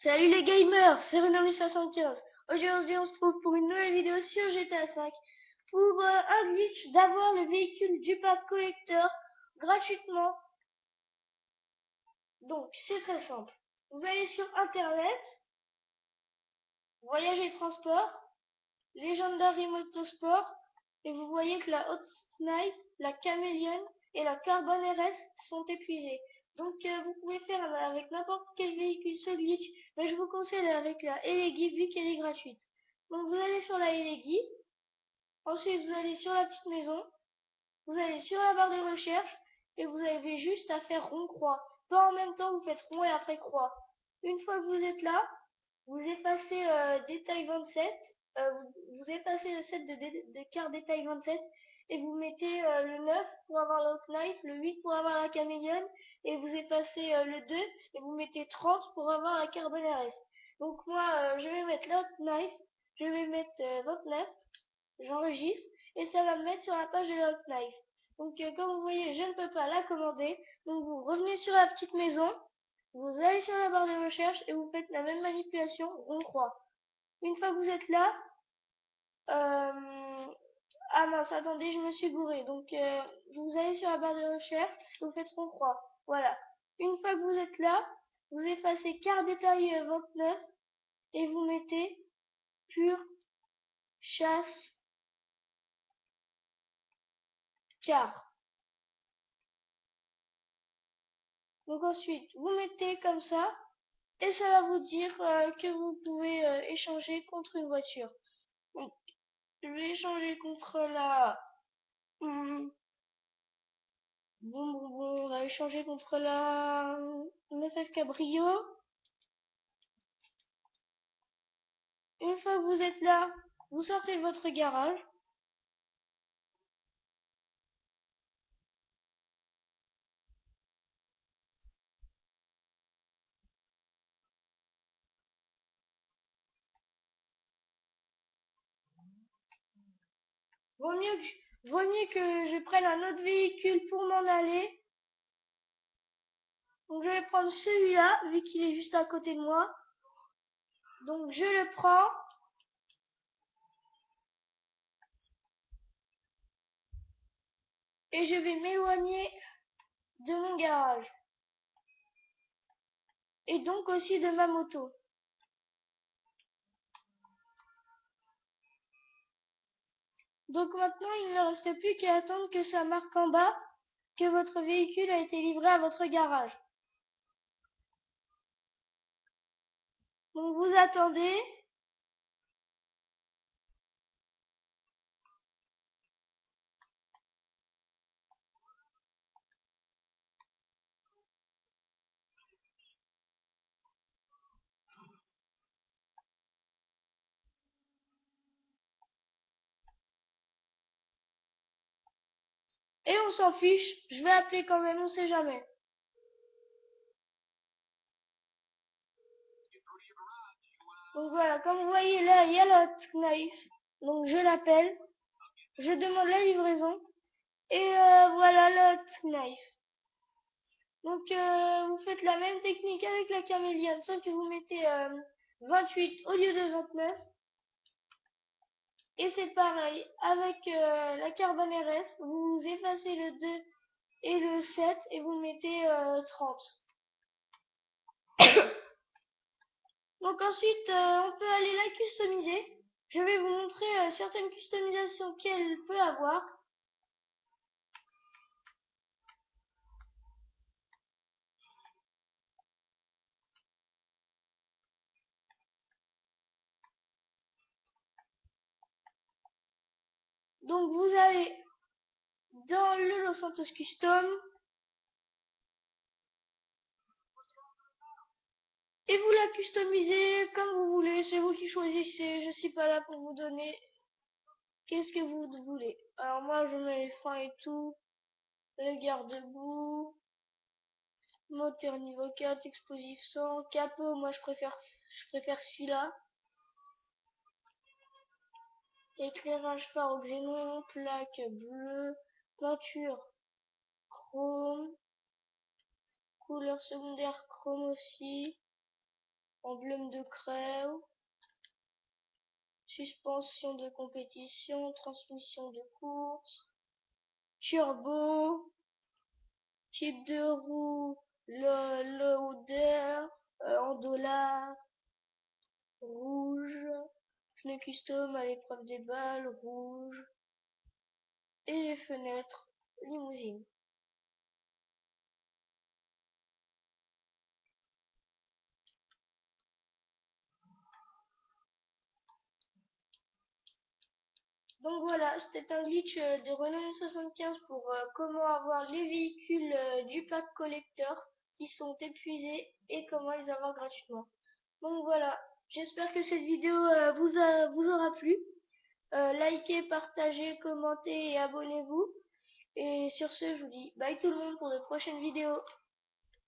Salut les gamers, c'est Renomi75. Aujourd'hui on se trouve pour une nouvelle vidéo sur GTA 5 pour un glitch d'avoir le véhicule du pack collector gratuitement. Donc c'est très simple. Vous allez sur internet, voyager transport, Legendary Motorsport et vous voyez que la Hot Snipe, la Chameleon et la Carbon RS sont épuisées. Donc vous pouvez faire avec n'importe quel véhicule ce glitch, mais je vous conseille avec la Elegi vu qu'elle est gratuite. Donc vous allez sur la Elegi, ensuite vous allez sur la petite maison, vous allez sur la barre de recherche et vous avez juste à faire rond-croix. Pas en même temps, vous faites rond et après croix. Une fois que vous êtes là, vous effacez détail 27, vous effacez le set de carte détail 27 et vous mettez le 9 pour avoir la Hot Knife, le 8 pour avoir la Chameleon et vous effacez le 2 et vous mettez 30 pour avoir la Carbon RS. Donc moi je vais mettre la Hot Knife, je vais mettre 29, j'enregistre et ça va me mettre sur la page de la Hot Knife. Donc comme vous voyez je ne peux pas la commander, donc vous revenez sur la petite maison. Vous allez sur la barre de recherche et vous faites la même manipulation rond-croix. Une fois que vous êtes là, ah mince, attendez, je me suis gouré. Donc vous allez sur la barre de recherche et vous faites rond-croix. Voilà. Une fois que vous êtes là, vous effacez carte détail 29 et vous mettez pure chasse car. Donc ensuite, vous mettez comme ça et ça va vous dire que vous pouvez échanger contre une voiture. Donc, je vais échanger contre la... Bon, on va échanger contre la 9F Cabrio. Une fois que vous êtes là, vous sortez de votre garage. Vaut mieux que je prenne un autre véhicule pour m'en aller. Donc je vais prendre celui-là, vu qu'il est juste à côté de moi. Donc je le prends. Et je vais m'éloigner de mon garage. Et donc aussi de ma moto. Donc maintenant, il ne reste plus qu'à attendre que ça marque en bas que votre véhicule a été livré à votre garage. Donc vous attendez. Et on s'en fiche, je vais appeler quand même, on sait jamais. Donc voilà, comme vous voyez là, il y a la knife. Donc je l'appelle, je demande la livraison. Et voilà la knife. Donc vous faites la même technique avec la caméliane, sauf que vous mettez 28 au lieu de 29. Et c'est pareil, avec la Carbon RS, vous effacez le 2 et le 7 et vous mettez 30. Donc ensuite, on peut aller la customiser. Je vais vous montrer certaines customisations qu'elle peut avoir. Donc vous allez dans le Los Santos Custom et vous la customisez comme vous voulez. C'est vous qui choisissez. Je suis pas là pour vous donner qu'est-ce que vous voulez. Alors moi je mets les freins et tout, le garde-boue, moteur niveau 4, explosif 100, capot, moi je préfère celui-là. Éclairage phare au xénon, plaque bleue, peinture chrome, couleur secondaire chrome aussi. emblème de crème, suspension de compétition, transmission de course, turbo, type de roue, le odeur, en dollars, rouge, pneus custom à l'épreuve des balles, rouge, et les fenêtres, limousine. Donc voilà, c'était un glitch de Renault N75 pour comment avoir les véhicules du pack collector qui sont épuisés et comment les avoir gratuitement. Donc voilà, j'espère que cette vidéo vous aura plu. Likez, partagez, commentez et abonnez-vous. Et sur ce, je vous dis bye tout le monde pour de prochaines vidéos.